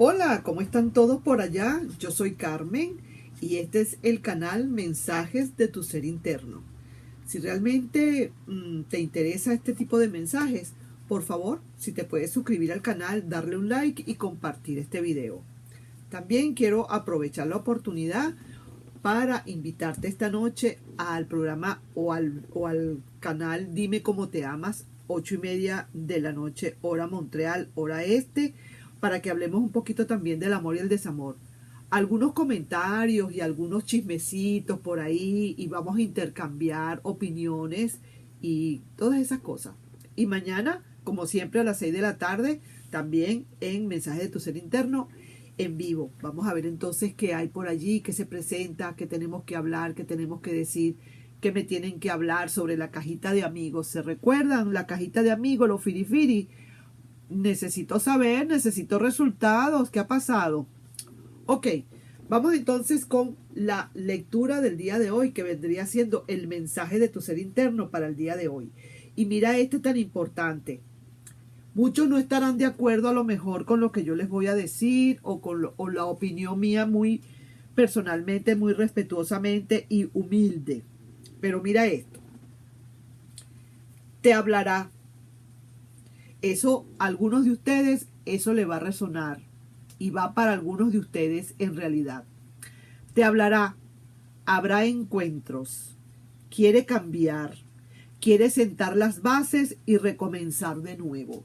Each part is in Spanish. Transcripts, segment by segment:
Hola, ¿cómo están todos por allá? Yo soy Carmen y este es el canal Mensajes de tu Ser Interno. Si realmente te interesa este tipo de mensajes, por favor, si te puedes suscribir al canal, darle un like y compartir este video. También quiero aprovechar la oportunidad para invitarte esta noche al programa o al canal Dime Cómo Te Amas, 8:30 de la noche, hora Montreal, hora este, para que hablemos un poquito también del amor y el desamor. Algunos comentarios y algunos chismecitos por ahí y vamos a intercambiar opiniones y todas esas cosas. Y mañana, como siempre, a las 6 de la tarde, también en Mensaje de tu Ser Interno, en vivo. Vamos a ver entonces qué hay por allí, qué se presenta, qué tenemos que hablar, qué tenemos que decir, qué me tienen que hablar sobre la cajita de amigos. ¿Se recuerdan? La cajita de amigos, los firifiri. Necesito saber, necesito resultados. ¿Qué ha pasado? Ok, vamos entonces con la lectura del día de hoy, que vendría siendo el mensaje de tu ser interno para el día de hoy. Y mira este tan importante. Muchos no estarán de acuerdo a lo mejor con lo que yo les voy a decir o la opinión mía muy personalmente, muy respetuosamente y humilde. Pero mira esto. Te hablará. Eso, a algunos de ustedes, eso le va a resonar. Y va para algunos de ustedes en realidad. Te hablará. Habrá encuentros. Quiere cambiar. Quiere sentar las bases y recomenzar de nuevo.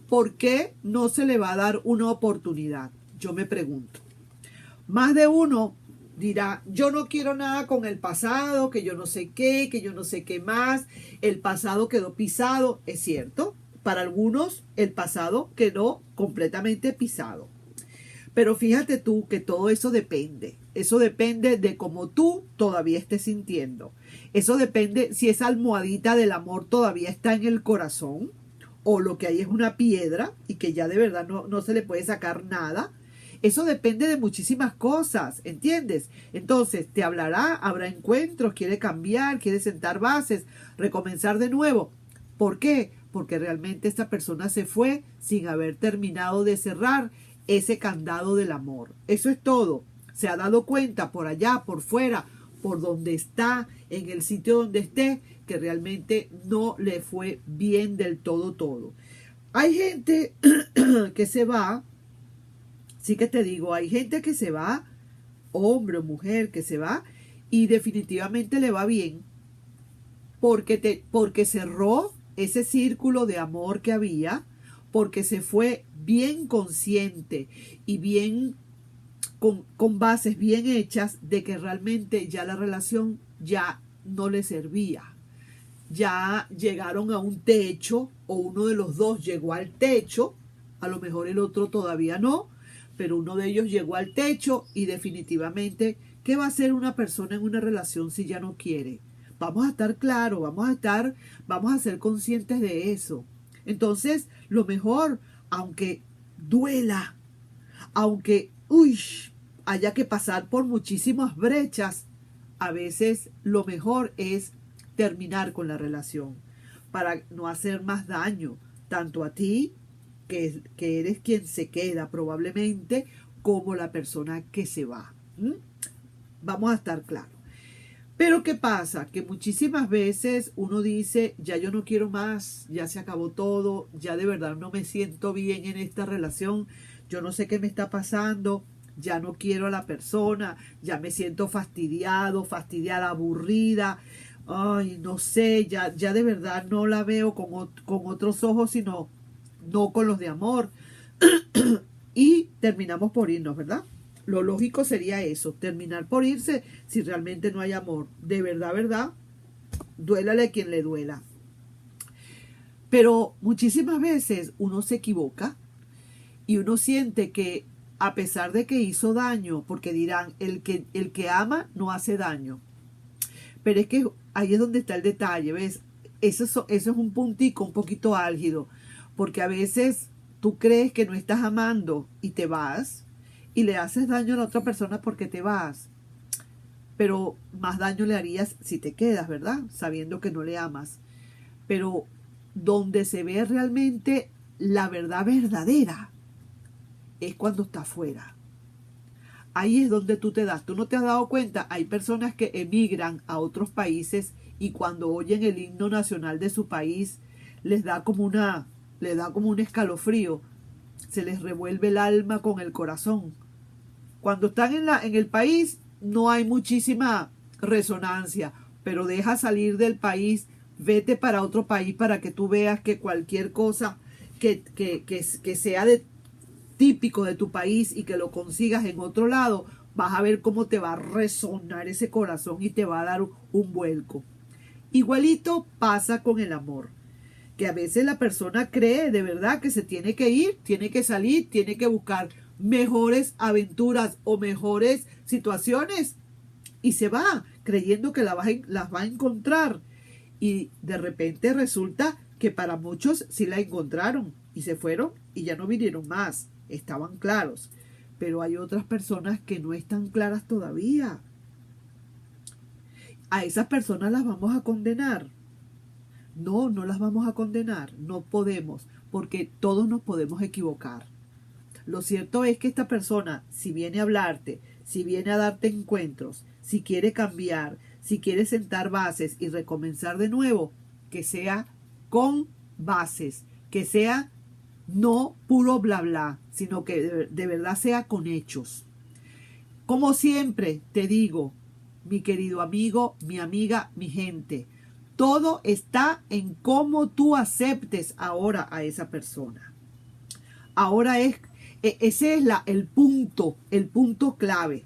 ¿Por qué no se le va a dar una oportunidad? Yo me pregunto. Más de uno dirá, yo no quiero nada con el pasado, que yo no sé qué, que yo no sé qué más. El pasado quedó pisado, es cierto. Para algunos el pasado quedó completamente pisado. Pero fíjate tú que todo eso depende. Eso depende de cómo tú todavía estés sintiendo. Eso depende si esa almohadita del amor todavía está en el corazón o lo que hay es una piedra y que ya de verdad no se le puede sacar nada. Eso depende de muchísimas cosas, ¿entiendes? Entonces, te hablará, habrá encuentros, quiere cambiar, quiere sentar bases, recomenzar de nuevo. ¿Por qué? Porque realmente esta persona se fue sin haber terminado de cerrar ese candado del amor. Eso es todo. Se ha dado cuenta por allá, por fuera, por donde está, en el sitio donde esté, que realmente no le fue bien del todo. Hay gente que se va, sí que te digo, hay gente que se va, hombre o mujer que se va y definitivamente le va bien porque cerró ese círculo de amor que había, porque se fue bien consciente y bien con bases bien hechas de que realmente ya la relación ya no le servía. Ya llegaron a un techo o uno de los dos llegó al techo, a lo mejor el otro todavía no, pero uno de ellos llegó al techo y definitivamente, ¿qué va a hacer una persona en una relación si ya no quiere? Vamos a estar claros, vamos a ser conscientes de eso. Entonces, lo mejor, aunque duela, aunque, haya que pasar por muchísimas brechas, a veces lo mejor es terminar con la relación para no hacer más daño, tanto a ti, que eres quien se queda probablemente, como la persona que se va. Vamos a estar claros. Pero ¿qué pasa? Que muchísimas veces uno dice, ya yo no quiero más, ya se acabó todo, ya de verdad no me siento bien en esta relación, yo no sé qué me está pasando, ya no quiero a la persona, ya me siento fastidiado, fastidiada, aburrida, ay, no sé, ya de verdad no la veo con otros ojos, sino no con los de amor. Y terminamos por irnos, ¿verdad? Lo lógico sería eso, terminar por irse si realmente no hay amor. De verdad, ¿verdad? Duélale a quien le duela. Pero muchísimas veces uno se equivoca y uno siente que a pesar de que hizo daño, porque dirán, el que ama no hace daño. Pero es que ahí es donde está el detalle, ¿ves? Eso es un puntico un poquito álgido, porque a veces tú crees que no estás amando y te vas y le haces daño a la otra persona porque te vas. Pero más daño le harías si te quedas, ¿verdad? Sabiendo que no le amas. Pero donde se ve realmente la verdad verdadera es cuando está afuera. Ahí es donde tú te das. Tú no te has dado cuenta, hay personas que emigran a otros países y cuando oyen el himno nacional de su país les da como un escalofrío, se les revuelve el alma con el corazón. Cuando están en el país no hay muchísima resonancia, pero deja salir del país, vete para otro país para que tú veas que cualquier cosa que sea típico de tu país y que lo consigas en otro lado, vas a ver cómo te va a resonar ese corazón y te va a dar un vuelco. Igualito pasa con el amor, que a veces la persona cree de verdad que se tiene que ir, tiene que salir, tiene que buscar mejores aventuras o mejores situaciones y se va creyendo que las va a encontrar y de repente resulta que para muchos sí la encontraron y se fueron y ya no vinieron más, estaban claros, pero hay otras personas que no están claras todavía. A esas personas las vamos a condenar. No, no las vamos a condenar, no podemos, porque todos nos podemos equivocar. Lo cierto es que esta persona, si viene a hablarte, si viene a darte encuentros, si quiere cambiar, si quiere sentar bases y recomenzar de nuevo, que sea con bases, que sea no puro bla bla, sino que de verdad sea con hechos. Como siempre te digo, mi querido amigo, mi amiga, mi gente, todo está en cómo tú aceptes ahora a esa persona. Ahora ese es el punto clave.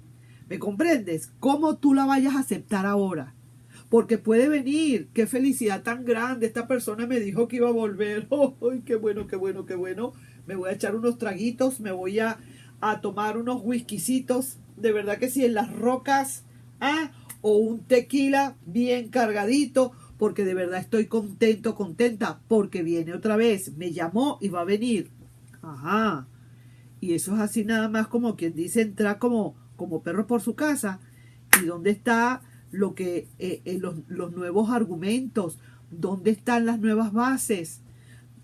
¿Me comprendes? ¿Cómo tú la vayas a aceptar ahora? Porque puede venir, qué felicidad tan grande, esta persona me dijo que iba a volver. ¡Oh, qué bueno, qué bueno, qué bueno! Me voy a echar unos traguitos, me voy a tomar unos whiskycitos, de verdad que sí, en las rocas, o un tequila bien cargadito, porque de verdad estoy contento, contenta, porque viene otra vez, me llamó y va a venir. Ajá. Y eso es así nada más como quien dice entrar como perro por su casa. ¿Y dónde está lo que los nuevos argumentos? ¿Dónde están las nuevas bases?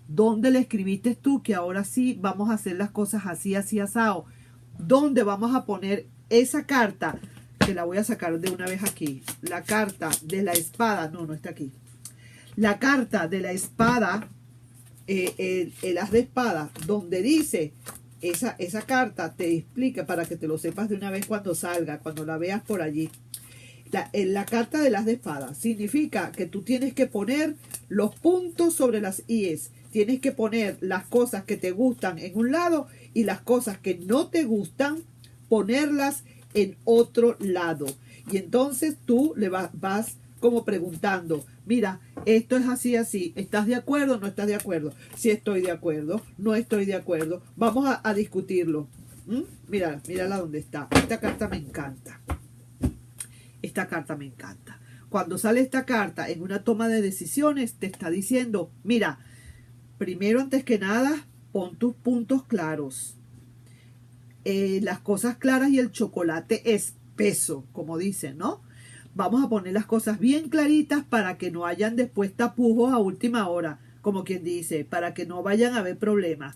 ¿Dónde le escribiste tú que ahora sí vamos a hacer las cosas así, así, asado? ¿Dónde vamos a poner esa carta? Que la voy a sacar de una vez aquí. La carta de la espada. No, no está aquí. La carta de la espada, el as de espada, donde dice, esa carta te explica para que te lo sepas de una vez cuando salga, cuando la veas por allí. La carta de las de espada significa que tú tienes que poner los puntos sobre las íes. Tienes que poner las cosas que te gustan en un lado y las cosas que no te gustan, ponerlas en otro lado. Y entonces tú le vas como preguntando, mira, esto es así, así. ¿Estás de acuerdo o no estás de acuerdo? Si estoy de acuerdo, no estoy de acuerdo. Vamos a discutirlo. Mírala donde está. Esta carta me encanta. Esta carta me encanta. Cuando sale esta carta en una toma de decisiones, te está diciendo, mira, primero, antes que nada, pon tus puntos claros. Las cosas claras y el chocolate espeso, como dicen, ¿no? Vamos a poner las cosas bien claritas para que no hayan después tapujos a última hora, como quien dice, para que no vayan a haber problemas.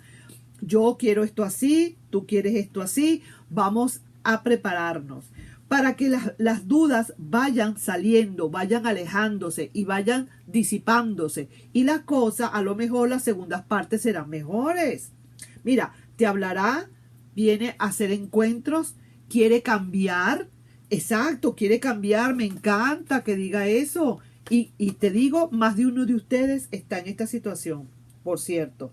Yo quiero esto así, tú quieres esto así, vamos a prepararnos para que las dudas vayan saliendo, vayan alejándose y vayan disipándose. Y las cosas, a lo mejor las segundas partes serán mejores. Mira, te hablará, viene a hacer encuentros, quiere cambiar. Exacto, quiere cambiar, me encanta que diga eso. Y te digo, más de uno de ustedes está en esta situación, por cierto.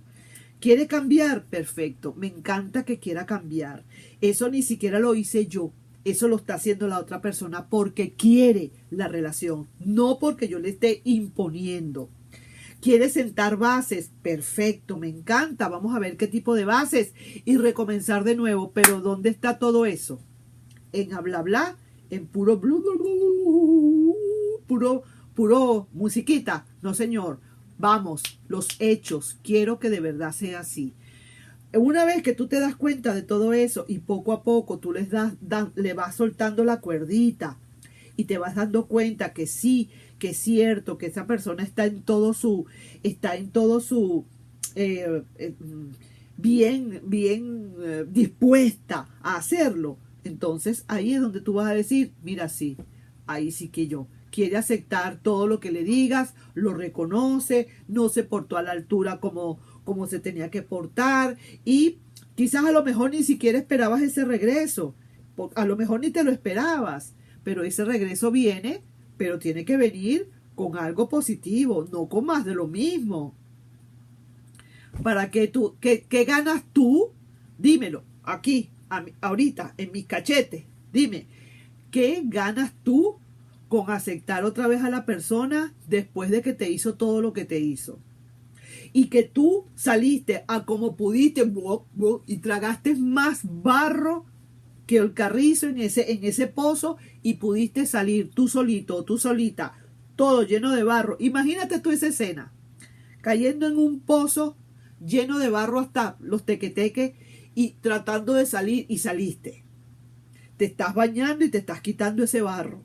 ¿Quiere cambiar? Perfecto, me encanta que quiera cambiar. Eso ni siquiera lo hice yo. Eso lo está haciendo la otra persona porque quiere la relación, no porque yo le esté imponiendo. ¿Quiere sentar bases? Perfecto, me encanta. Vamos a ver qué tipo de bases y recomenzar de nuevo. Pero ¿dónde está todo eso? En habla bla, en puro puro musiquita. No, señor. Vamos, los hechos. Quiero que de verdad sea así. Una vez que tú te das cuenta de todo eso y poco a poco tú le vas soltando la cuerdita y te vas dando cuenta que sí, que es cierto, que esa persona está en todo su dispuesta a hacerlo, entonces ahí es donde tú vas a decir, mira, sí, ahí sí que yo. Quiere aceptar todo lo que le digas, lo reconoce, no se portó a la altura como se tenía que portar y quizás a lo mejor ni siquiera esperabas ese regreso, a lo mejor ni te lo esperabas, pero ese regreso viene, pero tiene que venir con algo positivo, no con más de lo mismo. Para que tú, ¿qué ganas tú? Dímelo, aquí, ahorita, en mis cachetes, dime, ¿qué ganas tú con aceptar otra vez a la persona después de que te hizo todo lo que te hizo? Y que tú saliste a como pudiste y tragaste más barro que el carrizo en ese pozo y pudiste salir tú solito, tú solita, todo lleno de barro. Imagínate tú esa escena, cayendo en un pozo lleno de barro hasta los tequeteques y tratando de salir y saliste. Te estás bañando y te estás quitando ese barro.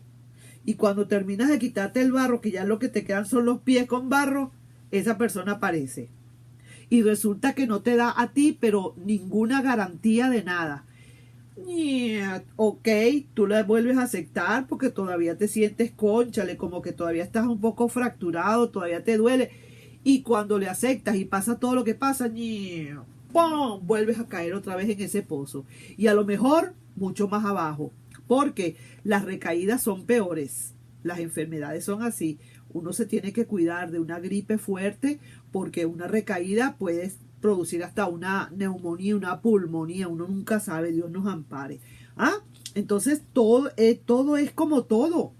Y cuando terminas de quitarte el barro, que ya lo que te quedan son los pies con barro, esa persona aparece. Y resulta que no te da a ti, pero ninguna garantía de nada. Ok, tú la vuelves a aceptar porque todavía te sientes cónchale, como que todavía estás un poco fracturado, todavía te duele. Y cuando le aceptas y pasa todo lo que pasa, ¡pum!, vuelves a caer otra vez en ese pozo. Y a lo mejor mucho más abajo, porque las recaídas son peores. Las enfermedades son así. Uno se tiene que cuidar de una gripe fuerte porque una recaída puede producir hasta una neumonía, una pulmonía. Uno nunca sabe, Dios nos ampare. Entonces todo es como todo.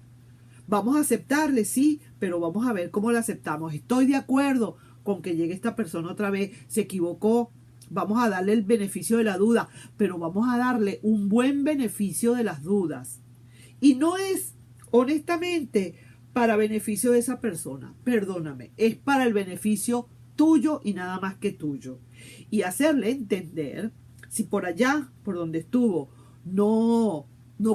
Vamos a aceptarle, sí, pero vamos a ver cómo la aceptamos. Estoy de acuerdo con que llegue esta persona otra vez, se equivocó, vamos a darle el beneficio de la duda, pero vamos a darle un buen beneficio de las dudas. Y no es, honestamente, para beneficio de esa persona, perdóname, es para el beneficio tuyo y nada más que tuyo. Y hacerle entender, si por allá, por donde estuvo, no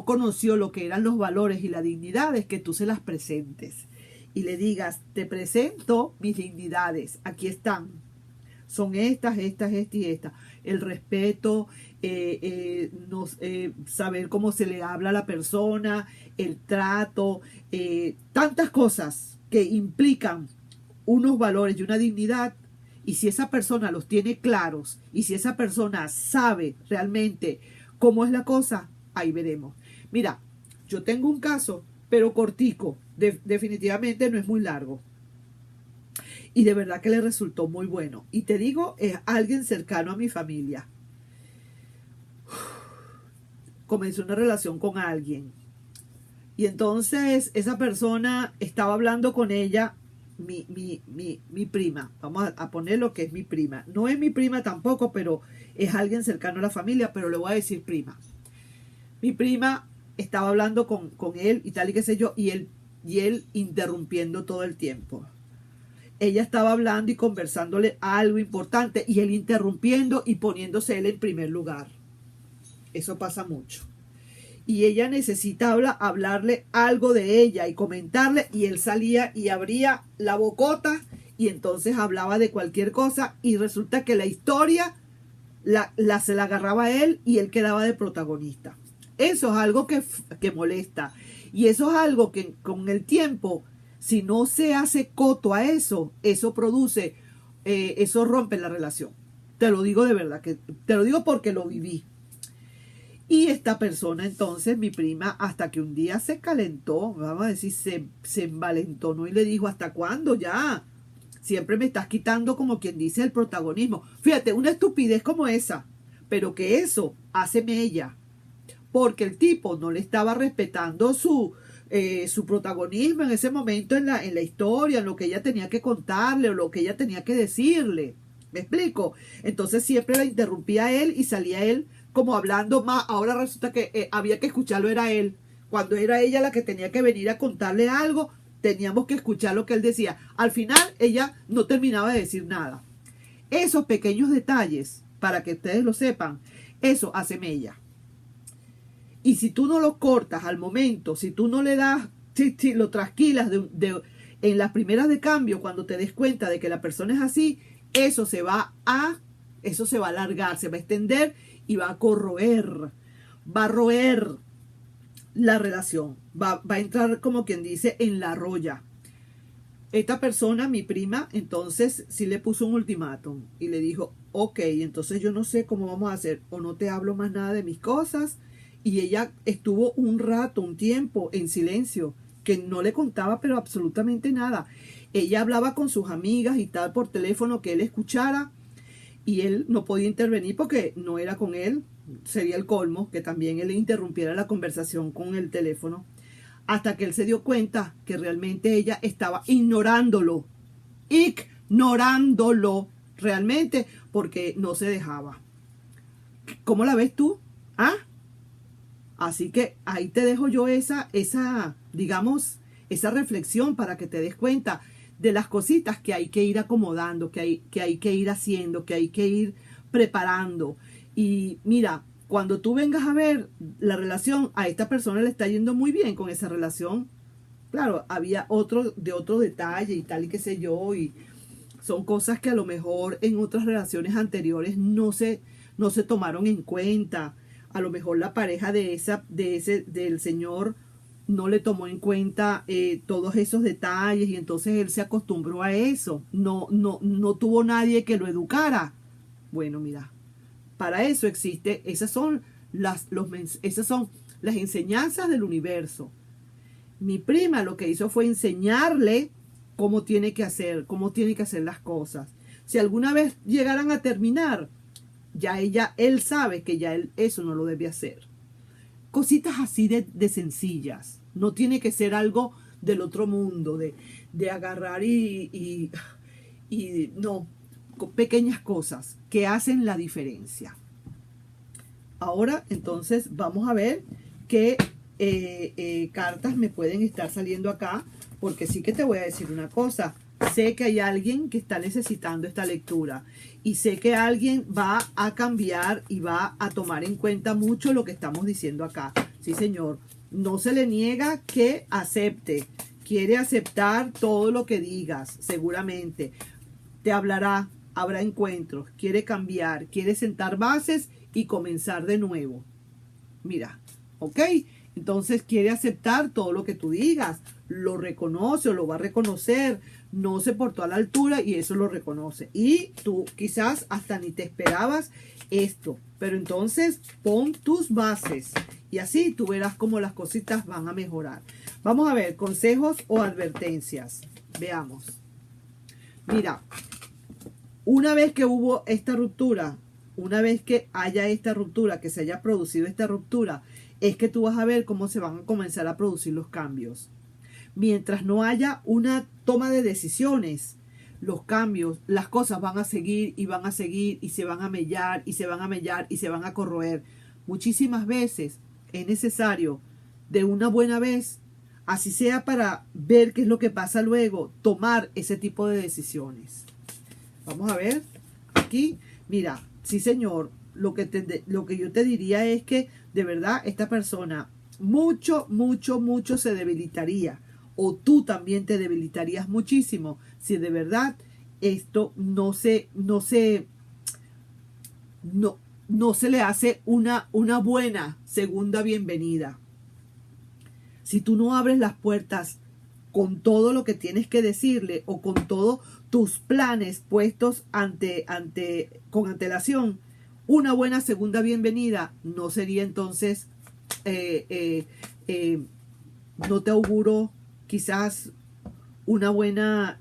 conoció lo que eran los valores y la dignidad, es que tú se las presentes y le digas, te presento mis dignidades, aquí están, son estas y estas. El respeto, saber cómo se le habla a la persona, el trato, tantas cosas que implican unos valores y una dignidad. Y si esa persona los tiene claros y si esa persona sabe realmente cómo es la cosa, ahí veremos. Mira, yo tengo un caso, pero cortico, definitivamente no es muy largo. Y de verdad que le resultó muy bueno. Y te digo, es alguien cercano a mi familia. Comenzó una relación con alguien. Y entonces esa persona estaba hablando con ella, mi prima. Vamos a poner lo que es mi prima. No es mi prima tampoco, pero es alguien cercano a la familia, pero le voy a decir prima. Mi prima estaba hablando con él y tal y qué sé yo, y él interrumpiendo todo el tiempo. Ella estaba hablando y conversándole algo importante y él interrumpiendo y poniéndose él en primer lugar. Eso pasa mucho. Y ella necesita hablarle algo de ella y comentarle, y él salía y abría la bocota y entonces hablaba de cualquier cosa y resulta que la historia se la agarraba a él y él quedaba de protagonista. Eso es algo que molesta y eso es algo que con el tiempo, si no se hace coto a eso, eso produce, eso rompe la relación. Te lo digo de verdad, que te lo digo porque lo viví. Y esta persona entonces, mi prima, hasta que un día se calentó, vamos a decir, se envalentonó y le dijo, ¿hasta cuándo ya? Siempre me estás quitando, como quien dice, el protagonismo. Fíjate, una estupidez como esa, pero que eso hace mella, porque el tipo no le estaba respetando su protagonismo en ese momento en la historia, en lo que ella tenía que contarle o lo que ella tenía que decirle. ¿Me explico? Entonces siempre la interrumpía él y salía él como hablando más. Ahora resulta que había que escucharlo, era él. Cuando era ella la que tenía que venir a contarle algo, teníamos que escuchar lo que él decía. Al final ella no terminaba de decir nada. Esos pequeños detalles, para que ustedes lo sepan, eso hace mella. Y si tú no lo cortas al momento, si tú no le das, si lo trasquilas en las primeras de cambio, cuando te des cuenta de que la persona es así, eso se va a eso se va a alargar, se va a extender y va a corroer, va a roer la relación, va a entrar, como quien dice, en la roya. Esta persona, mi prima, entonces sí le puso un ultimátum y le dijo, ok, entonces yo no sé cómo vamos a hacer, o no te hablo más nada de mis cosas. Y ella estuvo un rato, un tiempo en silencio, que no le contaba pero absolutamente nada. Ella hablaba con sus amigas y tal por teléfono, que él escuchara, y él no podía intervenir porque no era con él. Sería el colmo que también él interrumpiera la conversación con el teléfono, hasta que él se dio cuenta que realmente ella estaba ignorándolo realmente, porque no se dejaba. ¿Cómo la ves tú? ¿Ah? Así que ahí te dejo yo digamos, esa reflexión para que te des cuenta de las cositas que hay que ir acomodando, que hay que ir haciendo, que hay que ir preparando. Y mira, cuando tú vengas a ver la relación, a esta persona le está yendo muy bien con esa relación. Claro, había otro detalle y tal y qué sé yo, y son cosas que a lo mejor en otras relaciones anteriores no se tomaron en cuenta. A lo mejor la pareja del señor no le tomó en cuenta todos esos detalles, y entonces él se acostumbró a eso. No tuvo nadie que lo educara. Bueno, mira, para eso existe, esas son las enseñanzas del universo. Mi prima lo que hizo fue enseñarle cómo tiene que hacer las cosas. Si alguna vez llegaran a terminar, ya él sabe que ya él eso no lo debe hacer. Cositas así de sencillas. No tiene que ser algo del otro mundo, de agarrar y no, pequeñas cosas que hacen la diferencia. Ahora, entonces, vamos a ver qué cartas me pueden estar saliendo acá, porque sí que te voy a decir una cosa. Sé que hay alguien que está necesitando esta lectura, y sé que alguien va a cambiar y va a tomar en cuenta mucho lo que estamos diciendo acá. Sí, señor. No se le niega que acepte. Quiere aceptar todo lo que digas, seguramente. Te hablará, habrá encuentros, quiere cambiar, quiere sentar bases y comenzar de nuevo. Mira, ¿ok? Entonces quiere aceptar todo lo que tú digas, lo reconoce o lo va a reconocer, no se portó a la altura y eso lo reconoce. Y tú quizás hasta ni te esperabas esto, pero entonces pon tus bases y así tú verás cómo las cositas van a mejorar. Vamos a ver, consejos o advertencias. Veamos. Mira, una vez que hubo esta ruptura, una vez que haya esta ruptura, que se haya producido esta ruptura, es que tú vas a ver cómo se van a comenzar a producir los cambios. Mientras no haya una toma de decisiones, los cambios, las cosas van a seguir y van a seguir y se van a mellar y se van a mellar y se van a corroer. Muchísimas veces es necesario de una buena vez, así sea para ver qué es lo que pasa luego, tomar ese tipo de decisiones. Vamos a ver aquí. Mira, sí señor, lo que yo te diría es que de verdad esta persona mucho se debilitaría, o tú también te debilitarías muchísimo si de verdad esto no se le hace una buena segunda bienvenida. Si tú no abres las puertas con todo lo que tienes que decirle, o con todos tus planes puestos con antelación, una buena segunda bienvenida no sería entonces, no te auguro quizás una buena,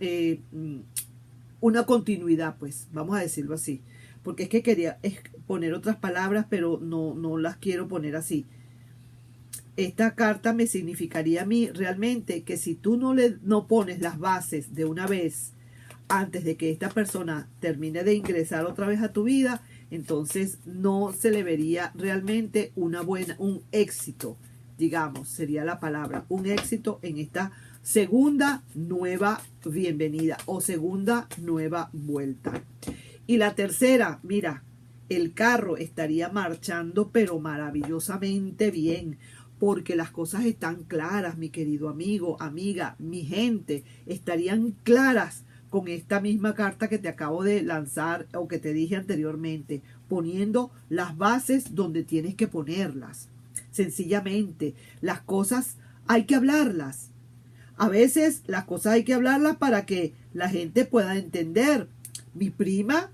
una continuidad, pues, vamos a decirlo así. Porque es que quería poner otras palabras, pero no las quiero poner así. Esta carta me significaría a mí realmente que si tú no pones las bases de una vez antes de que esta persona termine de ingresar otra vez a tu vida, entonces no se le vería realmente un éxito, digamos, sería la palabra, un éxito en esta segunda nueva bienvenida o segunda nueva vuelta. Y la tercera, mira, el carro estaría marchando pero maravillosamente bien, porque las cosas están claras, mi querido amigo, amiga, mi gente, estarían claras con esta misma carta que te acabo de lanzar o que te dije anteriormente, poniendo las bases donde tienes que ponerlas. Sencillamente, las cosas hay que hablarlas. A veces las cosas hay que hablarlas para que la gente pueda entender. Mi prima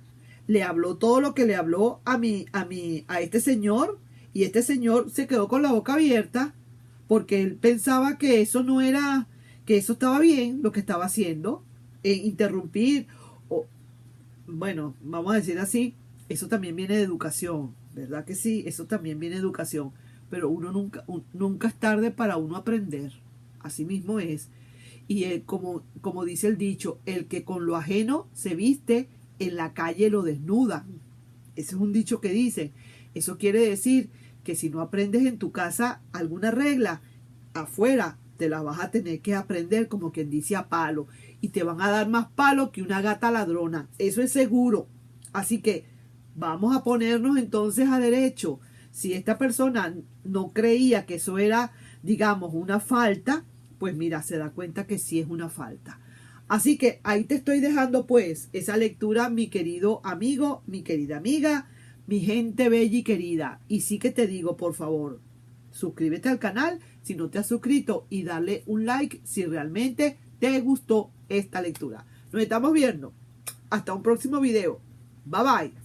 le habló todo lo que le habló a este señor, y este señor se quedó con la boca abierta porque él pensaba que eso no era, que eso estaba bien lo que estaba haciendo, interrumpir, o bueno, vamos a decir así, eso también viene de educación, ¿verdad que sí? Eso también viene de educación, pero uno nunca es tarde para uno aprender, así mismo es. Y como dice el dicho, el que con lo ajeno se viste, en la calle lo desnudan. Ese es un dicho que dice. Eso quiere decir que si no aprendes en tu casa alguna regla, afuera te la vas a tener que aprender, como quien dice, a palo. Y te van a dar más palo que una gata ladrona. Eso es seguro. Así que vamos a ponernos entonces a derecho. Si esta persona no creía que eso era, digamos, una falta, pues mira, se da cuenta que sí es una falta. Así que ahí te estoy dejando pues esa lectura, mi querido amigo, mi querida amiga, mi gente bella y querida. Y sí que te digo, por favor, suscríbete al canal si no te has suscrito y dale un like si realmente te gustó esta lectura. Nos estamos viendo. Hasta un próximo video. Bye bye.